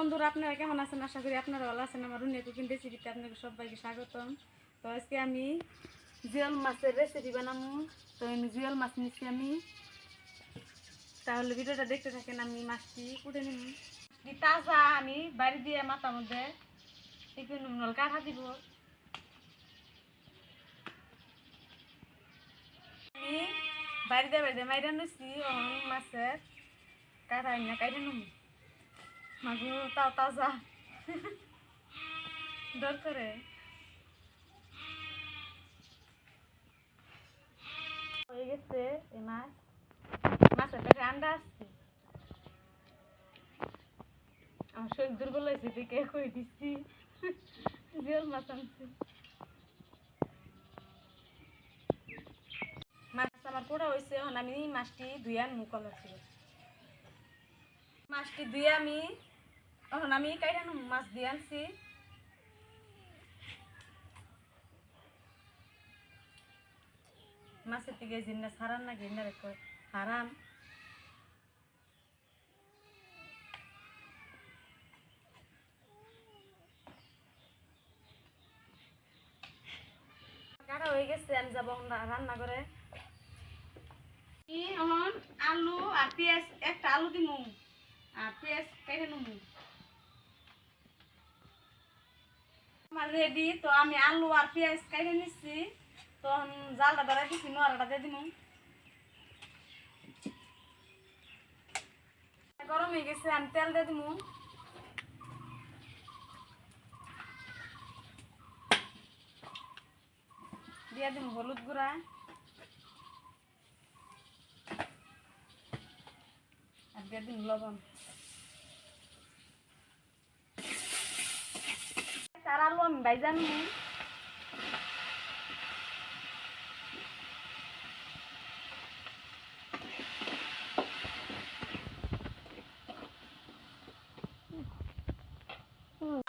বন্ধুরা, আপনারা কেমন আছেন? আশা করি আপনারা ভালো আছেন। আমার রুনিয়া কুকিং রেসিপিতে আপনাকে সবাইকে স্বাগতম। তো আজকে আমি জিওল মাছের রেসিপি বানাবো। তো আমি জিওল মাছ নিচ্ছি আমি। তাহলে ভিডিওটা দেখতে থাকেন। আমি মাছটি কুটে নিব। মাছটি তাজা, আমি বাড়ি দিয়ে মাথার মধ্যে একটু নুন কাঠা দিব। আমি বাড়িতে মাইরা নিচ্ছি মাছের কাঠা না কাইটে নেব। মাগুর তাও তাজা ডর করে হয়ে গেছে। এই মাছের পেটে আন্ডা আসছে। আমার শরীর দুর্বল হয়েছে দেখে কই দিচ্ছি জিওল মাছ আনছি। মাছ আমার পোড়া হয়েছে। এখন আমি মাছটি ধুয়ে মুখ লাগছিল। মাছটি ধুয়ে আমি এখন আমি কাইটা মাছ দিয়ে আনছি। মাছের থেকে জিন্না ছাড়ান না ঘিন্না রেখো হারাম। কাটা হয়ে গেছে, আমি যাবো রান্না করে। এখন আলু আর পেঁয়াজ, একটা আলু দিমু আর পেঁয়াজ কেটে নেবো। আমার রেডি। তো আমি আলু আর পেঁয়াজ কেটে নিচ্ছি। তো জালটা ধরাই দিচ্ছি, নোয়ারাটা দিয়ে দিমু। গরম হয়ে গেছে, আমি তেল দিয়ে দিমু। দিয়ে দিমু হলুদ গুঁড়া আর দিয়ে দিমু লবণ। আর আলু আমি ভাইজা নিমু।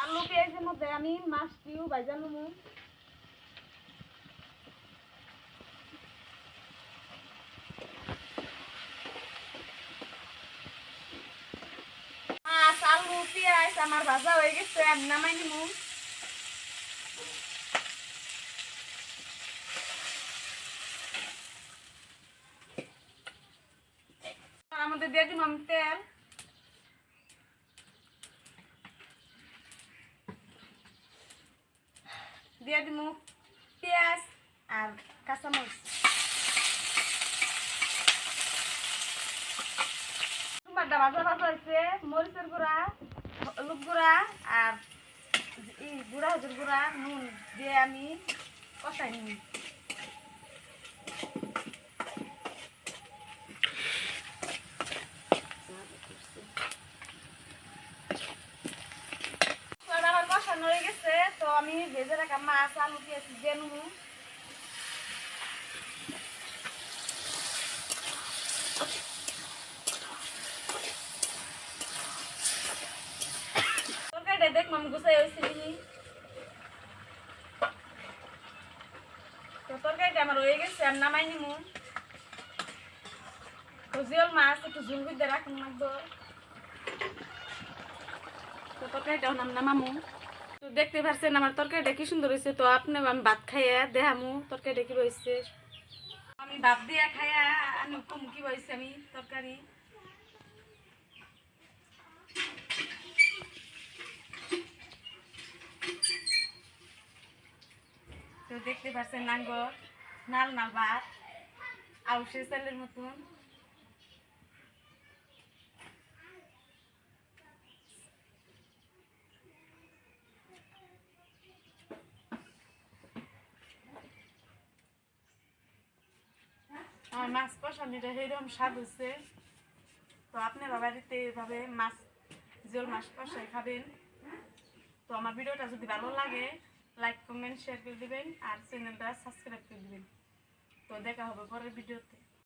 আলু পেঁয়াজের মধ্যে আমি মাছটিও ভাইজা নিমু। মাছ আলু পেঁয়াজ আমার ভাজা হয়ে গেছে, আমি নামাই নিমু। তার মধ্যে দিয়ে দিম আমি তেল। দিয়ে দিমু পেঁয়াজ আর কাঁচামরিচ। টমাটোটা ভাজা ভাজা হয়েছে। মরিচের গুঁড়া, হলুদ গুঁড়া আর গুঁড়া হলুদের গুঁড়া নুন দিয়ে আমি কষাই নিই। আমার কষানো হয়ে গেছে। তো আমি ভেজে রাখা মাছ আলু পেঁয়াজ দিয়ে নেবো। তরকারিটা দেখ আমি গুছাই হয়েছি। তো তরকারিটা আমার হয়ে গেছে, আমি নামাই নিমু। তো জিওল মাছ একটু ঝুল দিয়ে রাখুন লাগবো। তো তরকারিটা আমি নামামু। তো দেখতে পাচ্ছেন আমার তরকারিটা কি সুন্দর হয়েছে। তো আপনি আমি ভাত খাইয়া দেখামু তরকারিটা কি হয়েছে। আমি ভাত দিয়ে খাইয়া আমি কি হয়েছে আমি তরকারি। তো দেখতে পাচ্ছেন নাঙ্গ নাল নাল ভাত আউশের চালের মতন। আমার মাছ কষানিটা সেরকম স্বাদ হচ্ছে। তো আপনারা বাড়িতে এইভাবে মাছ জিওল মাছ কষাই খাবেন। তো আমার ভিডিওটা যদি ভালো লাগে লাইক কমেন্ট শেয়ার করে দিবেন আর চ্যানেলটা সাবস্ক্রাইব করে দিবেন। তো দেখা হবে পরের ভিডিওতে।